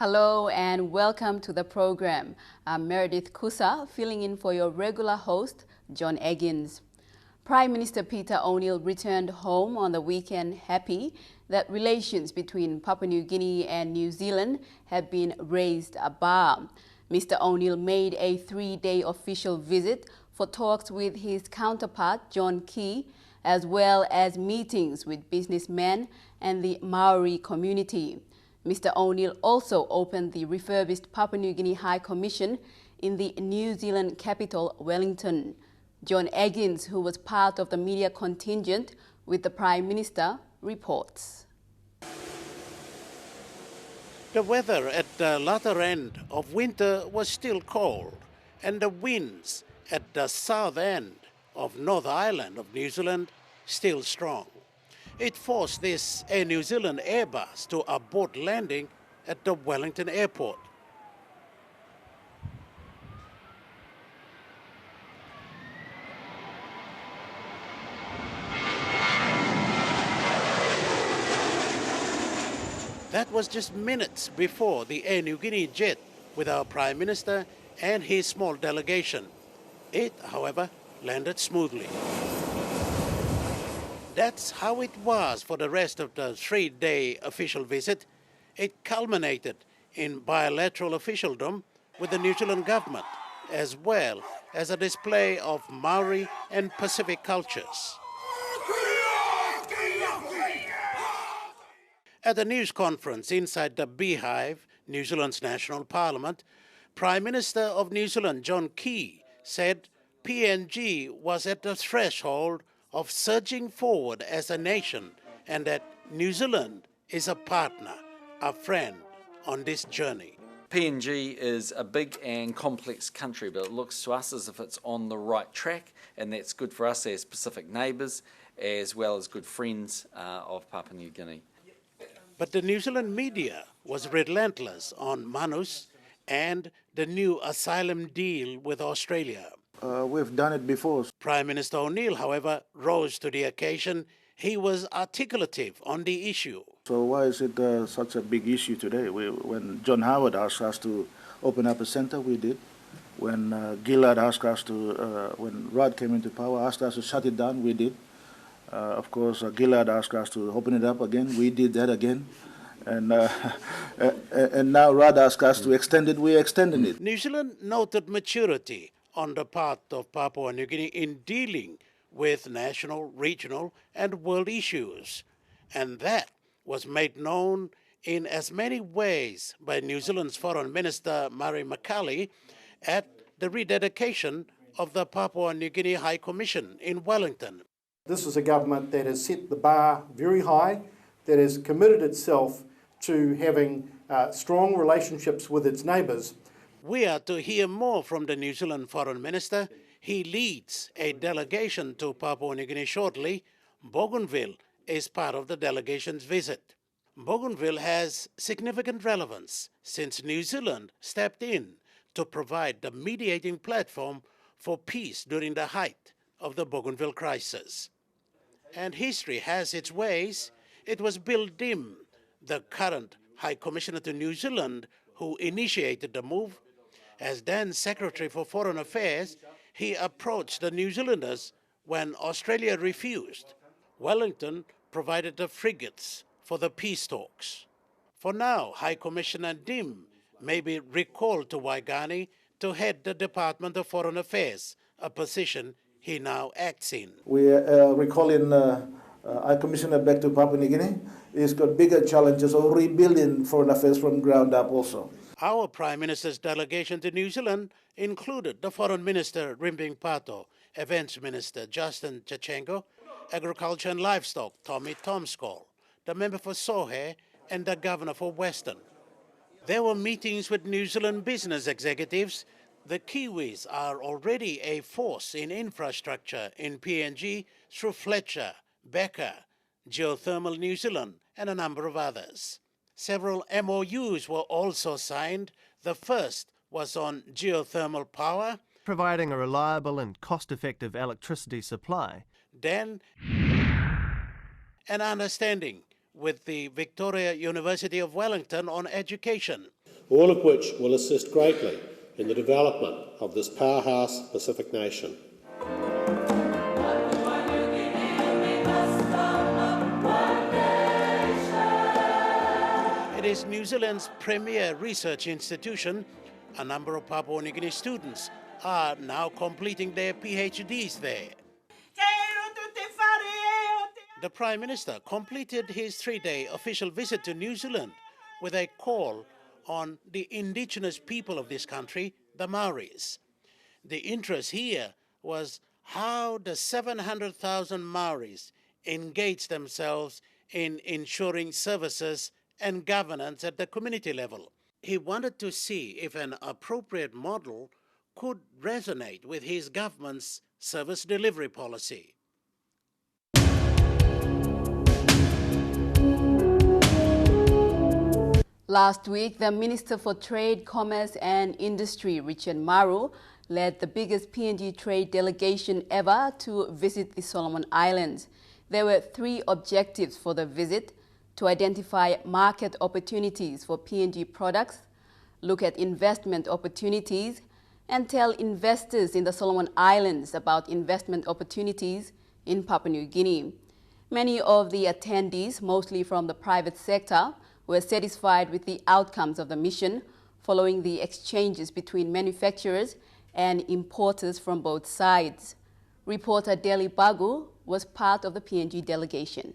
Hello and welcome to the program. I'm Meredith Kusa, filling in for your regular host, John Eggins. Prime Minister Peter O'Neill returned home on the weekend happy that relations between Papua New Guinea and New Zealand have been raised a bar. Mr. O'Neill made a 3-day official visit for talks with his counterpart, John Key, as well as meetings with businessmen and the Maori community. Mr. O'Neill also opened the refurbished Papua New Guinea High Commission in the New Zealand capital, Wellington. John Eggins, who was part of the media contingent with the Prime Minister, reports. The weather at the latter end of winter was still cold, and the winds at the south end of North Island of New Zealand still strong. It forced this Air New Zealand Airbus to abort landing at the Wellington airport. That was just minutes before the Air New Guinea jet with our Prime Minister and his small delegation. It, however, landed smoothly. That's how it was for the rest of the 3-day official visit. It culminated in bilateral officialdom with the New Zealand government, as well as a display of Maori and Pacific cultures. At a news conference inside the Beehive, New Zealand's national parliament, Prime Minister of New Zealand John Key said PNG was at the threshold of surging forward as a nation and that New Zealand is a partner, a friend on this journey. PNG is a big and complex country, but it looks to us as if it's on the right track, and that's good for us as Pacific neighbours as well as good friends of Papua New Guinea. But the New Zealand media was relentless on Manus and the new asylum deal with Australia. We've done it before. Prime Minister O'Neill, however, rose to the occasion. He was articulative on the issue. So why is it such a big issue today? When John Howard asked us to open up a center, we did. When Gillard asked us to, when Rudd came into power, asked us to shut it down, we did. Of course, Gillard asked us to open it up again. We did that again. And now Rudd asked us to extend it. We extended it. New Zealand noted maturity on the part of Papua New Guinea in dealing with national, regional, and world issues. And that was made known in as many ways by New Zealand's Foreign Minister Murray McCully at the rededication of the Papua New Guinea High Commission in Wellington. This is a government that has set the bar very high, that has committed itself to having strong relationships with its neighbours. We are to hear more from the New Zealand Foreign Minister. He leads a delegation to Papua New Guinea shortly. Bougainville is part of the delegation's visit. Bougainville has significant relevance since New Zealand stepped in to provide the mediating platform for peace during the height of the Bougainville crisis. And history has its ways. It was Bill Dim, the current High Commissioner to New Zealand, who initiated the move. As then Secretary for Foreign Affairs, he approached the New Zealanders when Australia refused. Wellington provided the frigates for the peace talks. For now, High Commissioner Dim may be recalled to Waigani to head the Department of Foreign Affairs, a position he now acts in. We are recalling High Commissioner back to Papua New Guinea. He's got bigger challenges of rebuilding foreign affairs from ground up also. Our Prime Minister's delegation to New Zealand included the Foreign Minister Rimbing Pato, Events Minister Justin Chachengo, Agriculture and Livestock Tommy Tomskol, the member for Sohe, and the Governor for Western. There were meetings with New Zealand business executives. The Kiwis are already a force in infrastructure in PNG through Fletcher, Becker, Geothermal New Zealand, and a number of others. Several MOUs were also signed. The first was on geothermal power, providing a reliable and cost-effective electricity supply. Then an understanding with the Victoria University of Wellington on education. all of which will assist greatly in the development of this powerhouse Pacific nation. It is New Zealand's premier research institution. A number of Papua New Guinea students are now completing their PhDs there. The Prime Minister completed his 3-day official visit to New Zealand with a call on the indigenous people of this country, the Maoris. The interest here was how the 700,000 Maoris engage themselves in ensuring services and governance at the community level. He wanted to see if an appropriate model could resonate with his government's service delivery policy. Last week, the Minister for Trade, Commerce and Industry, Richard Maru, led the biggest PNG trade delegation ever to visit the Solomon Islands. There were 3 objectives for the visit: to identify market opportunities for PNG products, look at investment opportunities, and tell investors in the Solomon Islands about investment opportunities in Papua New Guinea. Many of the attendees, mostly from the private sector, were satisfied with the outcomes of the mission following the exchanges between manufacturers and importers from both sides. Reporter Deli Bagu was part of the PNG delegation.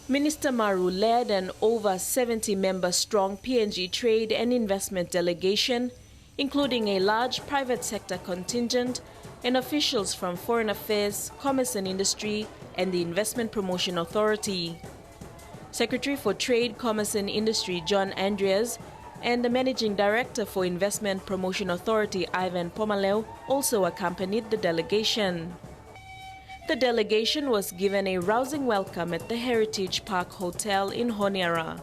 Minister Maru led an over 70-member strong PNG trade and investment delegation, including a large private sector contingent and officials from Foreign Affairs, Commerce and Industry, and the Investment Promotion Authority. Secretary for Trade, Commerce and Industry John Andreas and the Managing Director for Investment Promotion Authority Ivan Pomaleu also accompanied the delegation. The delegation was given a rousing welcome at the Heritage Park Hotel in Honiara.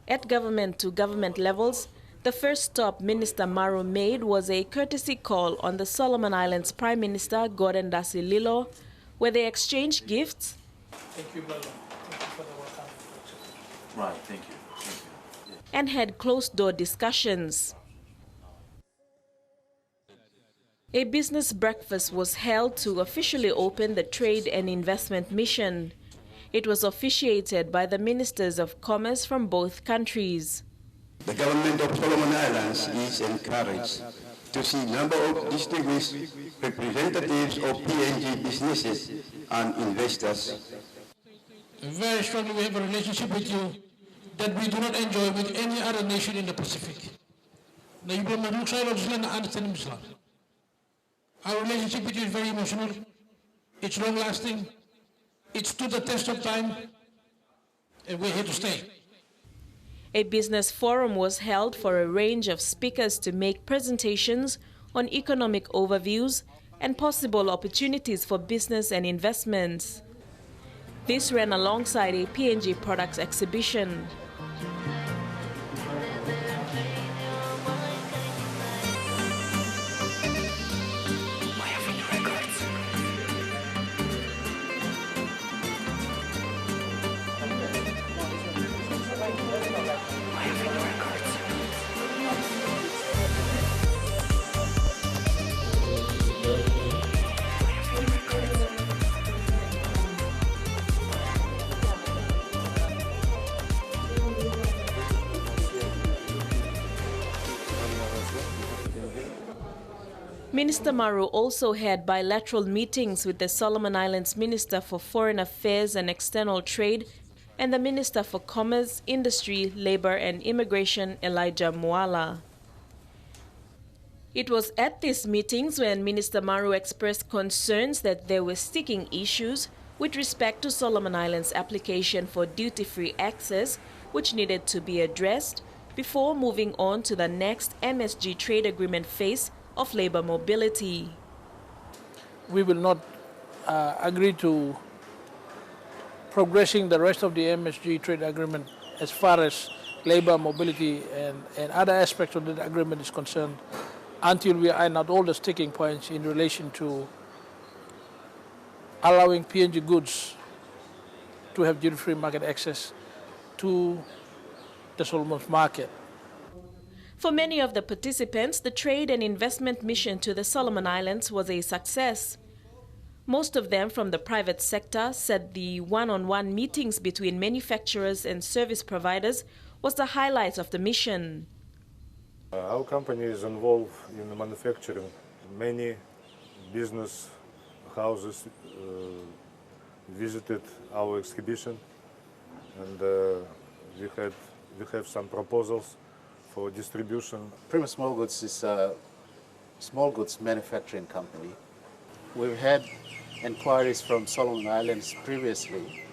At government-to-government levels, the first stop Minister Maru made was a courtesy call on the Solomon Islands Prime Minister Gordon Dasililo, where they exchanged gifts. Thank you, Bella. Thank you for the welcome. Right, thank you. Thank you. Yeah. And had closed-door discussions. A business breakfast was held to officially open the Trade and Investment Mission. It was officiated by the Ministers of Commerce from both countries. The government of Solomon Islands is encouraged to see a number of distinguished representatives of PNG businesses and investors. Very strongly we have a relationship with you that we do not enjoy with any other nation in the Pacific. Our relationship with you is very emotional, it's long-lasting, it stood the test of time, and we're here to stay. A business forum was held for a range of speakers to make presentations on economic overviews and possible opportunities for business and investments. This ran alongside a PNG products exhibition. Minister Maru also had bilateral meetings with the Solomon Islands Minister for Foreign Affairs and External Trade and the Minister for Commerce, Industry, Labour and Immigration, Elijah Muala. It was at these meetings when Minister Maru expressed concerns that there were sticking issues with respect to Solomon Islands' application for duty-free access, which needed to be addressed before moving on to the next MSG trade agreement phase of labour mobility. We will not agree to progressing the rest of the MSG trade agreement as far as labor mobility and other aspects of the agreement is concerned until we iron out all the sticking points in relation to allowing PNG goods to have duty-free market access to the Solomons market. For many of the participants, the trade and investment mission to the Solomon Islands was a success. Most of them from the private sector said the one-on-one meetings between manufacturers and service providers was the highlight of the mission. Our company is involved in the manufacturing. Many business houses visited our exhibition, and we have some proposals for distribution. Prima Small Goods is a small goods manufacturing company. We've had inquiries from Solomon Islands previously,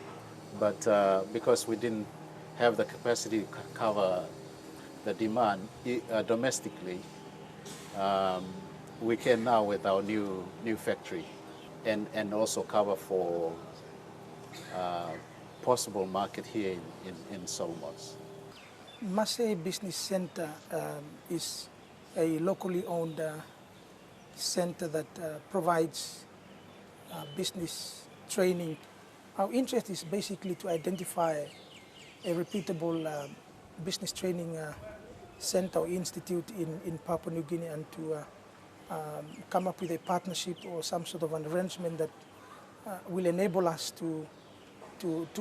but because we didn't have the capacity to cover the demand domestically, we can now with our new factory and also cover for possible market here in Solomons. Massey Business Center is a locally owned center that provides business training. Our interest is basically to identify a repeatable business training center or institute in Papua New Guinea and to come up with a partnership or some sort of an arrangement that will enable us to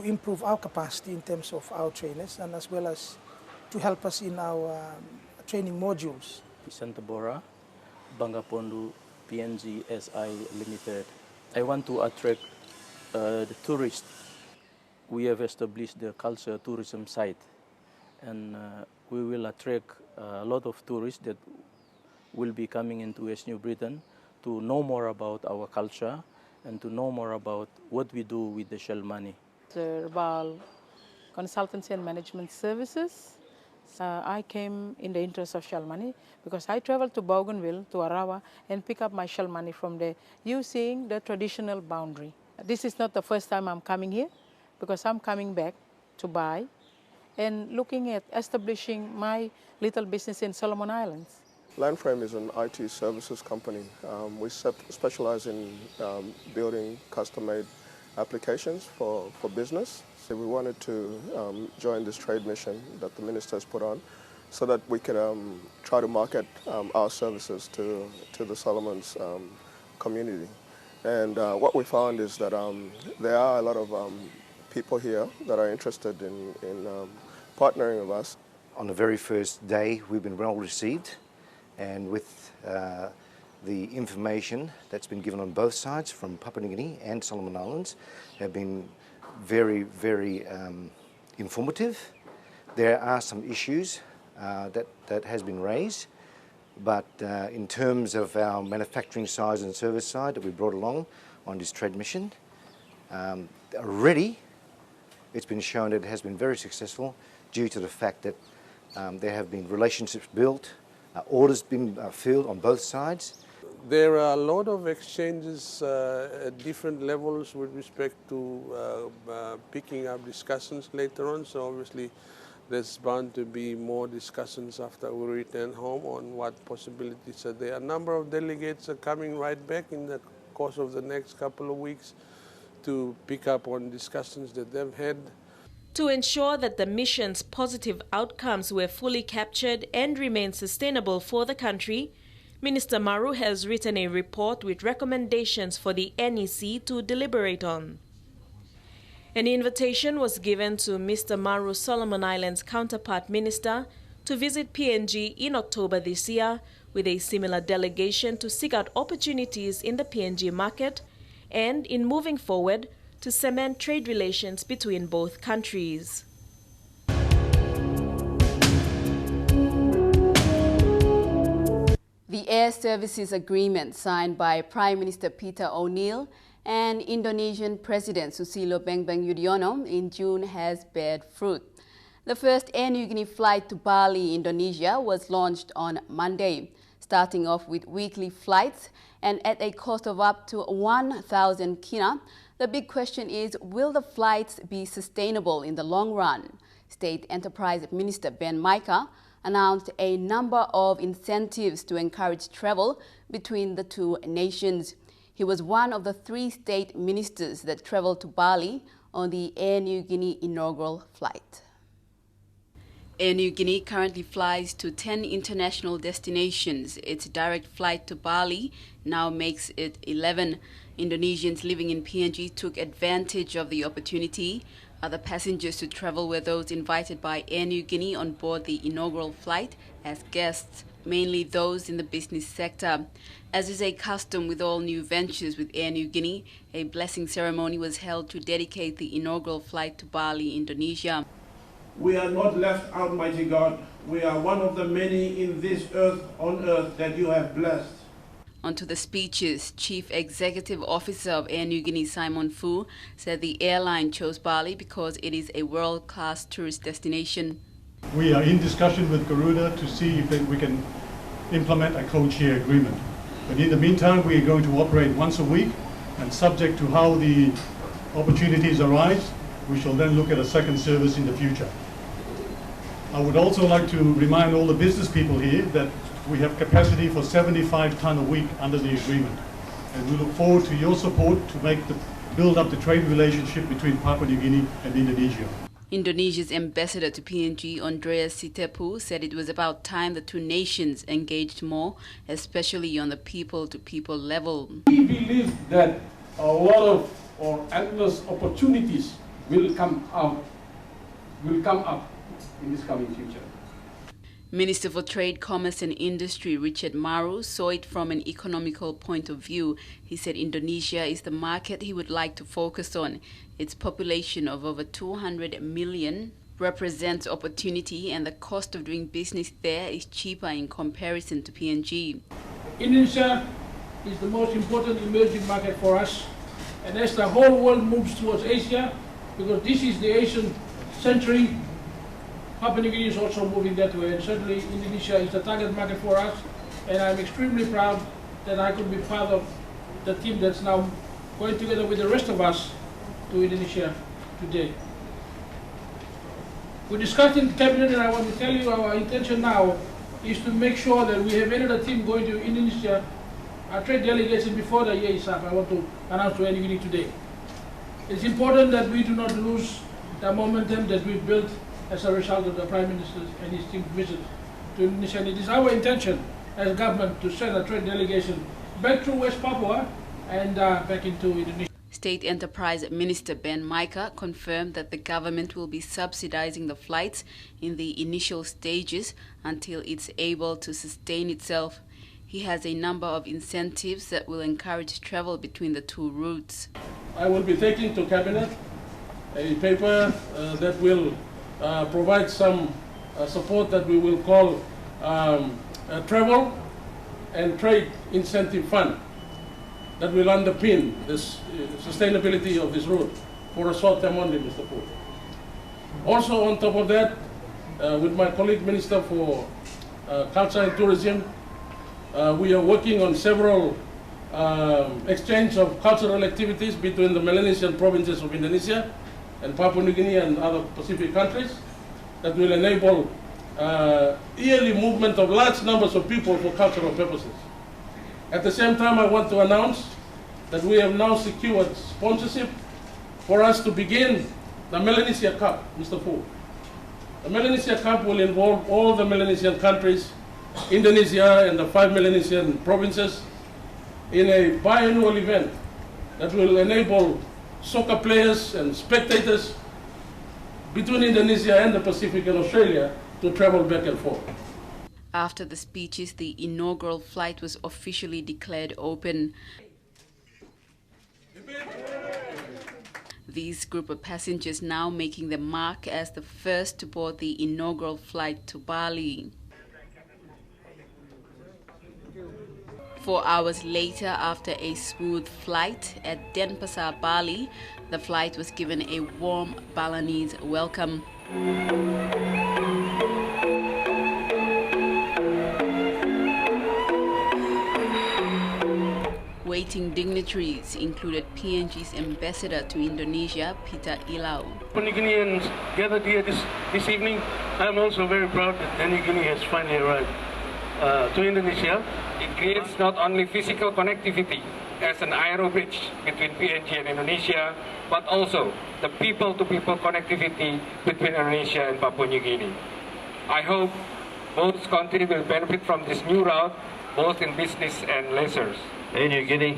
improve our capacity in terms of our trainers and as well as to help us in our training modules. Santa Bora, Bangapondu, PNG SI Limited. I want to attract the tourists. We have established the culture tourism site, and we will attract a lot of tourists that will be coming into West New Britain to know more about our culture and to know more about what we do with the Shell money. Herbal consultancy and management services. I came in the interest of Shell money because I traveled to Bougainville, to Arawa, and pick up my Shell money from there using the traditional boundary. This is not the first time I'm coming here because I'm coming back to buy and looking at establishing my little business in Solomon Islands. Landframe is an IT services company. We specialize in building custom-made applications for business. So we wanted to join this trade mission that the minister has put on so that we could try to market our services to the Solomons community. And what we found is that there are a lot of people here that are interested in partnering with us. On the very first day, we've been well received, and with the information that's been given on both sides from Papua New Guinea and Solomon Islands have been very, very informative. There are some issues that has been raised, but in terms of our manufacturing side and service side that we brought along on this trade mission, already it's been shown that it has been very successful due to the fact that there have been relationships built, orders been filled on both sides. There are a lot of exchanges at different levels with respect to picking up discussions later on. So obviously there's bound to be more discussions after we return home on what possibilities are there. A number of delegates are coming right back in the course of the next couple of weeks to pick up on discussions that they've had. To ensure that the mission's positive outcomes were fully captured and remain sustainable for the country, Minister Maru has written a report with recommendations for the NEC to deliberate on. An invitation was given to Mr. Maru's Solomon Islands counterpart minister to visit PNG in October this year with a similar delegation to seek out opportunities in the PNG market and, in moving forward, to cement trade relations between both countries. The Air Services Agreement signed by Prime Minister Peter O'Neill and Indonesian President Susilo Bambang Yudhoyono in June has bared fruit. The first Air Niugini flight to Bali, Indonesia was launched on Monday, starting off with weekly flights and at a cost of up to 1,000 kina. The big question is, will the flights be sustainable in the long run? State Enterprise Minister Ben Micah announced a number of incentives to encourage travel between the two nations. He was one of the 3 state ministers that traveled to Bali on the Air Niugini inaugural flight. Air Niugini currently flies to 10 international destinations. Its direct flight to Bali now makes it 11. Indonesians living in PNG took advantage of the opportunity. Other passengers to travel were those invited by Air Niugini on board the inaugural flight as guests, mainly those in the business sector. As is a custom with all new ventures with Air Niugini, a blessing ceremony was held to dedicate the inaugural flight to Bali, Indonesia. We are not left out, mighty God. We are one of the many in this earth, on earth, that you have blessed. On to the speeches. Chief Executive Officer of Air Niugini, Simon Fu, said the airline chose Bali because it is a world-class tourist destination. We are in discussion with Garuda to see if we can implement a code-share agreement. But in the meantime, we are going to operate once a week, and subject to how the opportunities arise, we shall then look at a second service in the future. I would also like to remind all the business people here that we have capacity for 75 tonne a week under the agreement. And we look forward to your support to build up the trade relationship between Papua New Guinea and Indonesia. Indonesia's ambassador to PNG, Andreas Sitepu, said it was about time the two nations engaged more, especially on the people-to-people level. We believe that a lot of or endless opportunities will come up in this coming future. Minister for Trade, Commerce and Industry Richard Maru saw it from an economical point of view. He said Indonesia is the market he would like to focus on. Its population of over 200 million represents opportunity, and the cost of doing business there is cheaper in comparison to PNG. Indonesia is the most important emerging market for us, and as the whole world moves towards Asia, because this is the Asian century, Papua New Guinea is also moving that way, and certainly Indonesia is the target market for us, and I'm extremely proud that I could be part of the team that's now going together with the rest of us to Indonesia today. We discussed in Cabinet, and I want to tell you our intention now is to make sure that we have another team going to Indonesia, our trade delegation before the year is up. I want to announce to Air Niugini today. It's important that we do not lose the momentum that we built as a result of the Prime Minister and his team visit to Indonesia. And it is our intention as government to send a trade delegation back through West Papua and back into Indonesia. State Enterprise Minister Ben Micah confirmed that the government will be subsidizing the flights in the initial stages until it's able to sustain itself. He has a number of incentives that will encourage travel between the two routes. I will be taking to Cabinet a paper that will provide some support that we will call a travel and trade incentive fund that will underpin this sustainability of this route for a short term only, Mr. Fu. Also on top of that, with my colleague Minister for Culture and Tourism, we are working on several exchange of cultural activities between the Melanesian provinces of Indonesia and Papua New Guinea and other Pacific countries that will enable yearly movement of large numbers of people for cultural purposes. At the same time, I want to announce that we have now secured sponsorship for us to begin the Melanesia Cup, Mr. Fu. The Melanesia Cup will involve all the Melanesian countries, Indonesia and the 5 Melanesian provinces in a biannual event that will enable soccer players and spectators between Indonesia and the Pacific and Australia to travel back and forth. After the speeches, the inaugural flight was officially declared open. These group of passengers now making the mark as the first to board the inaugural flight to Bali. 4 hours later, after a smooth flight at Denpasar, Bali, the flight was given a warm Balinese welcome. Waiting dignitaries included PNG's ambassador to Indonesia, Peter Ilau. Papua New Guineans gathered here this evening. I'm also very proud that New Guinea has finally arrived to Indonesia. It creates not only physical connectivity as an aero bridge between PNG and Indonesia, but also the people-to-people connectivity between Indonesia and Papua New Guinea. I hope both countries will benefit from this new route, both in business and leisure. Air New Guinea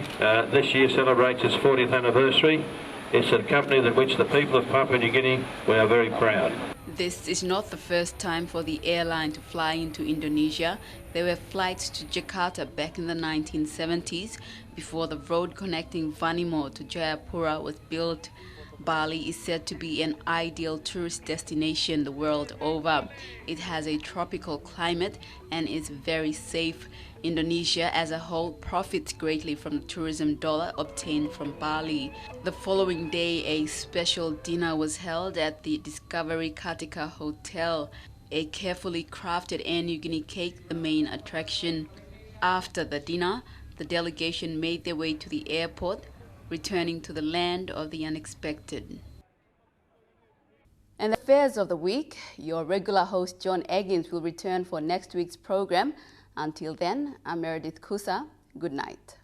this year celebrates its 40th anniversary. It's a company that which the people of Papua New Guinea, we are very proud. This is not the first time for the airline to fly into Indonesia. There were flights to Jakarta back in the 1970s before the road connecting Vanimo to Jayapura was built. Bali is said to be an ideal tourist destination the world over. It has a tropical climate and is very safe. Indonesia as a whole profits greatly from the tourism dollar obtained from Bali. The following day, a special dinner was held at the Discovery Kartika Hotel. A carefully crafted Air New Guinea cake, the main attraction. After the dinner, the delegation made their way to the airport, returning to the land of the unexpected. And the affairs of the week, your regular host John Eggins will return for next week's program. Until then, I'm Meredith Kusa. Good night.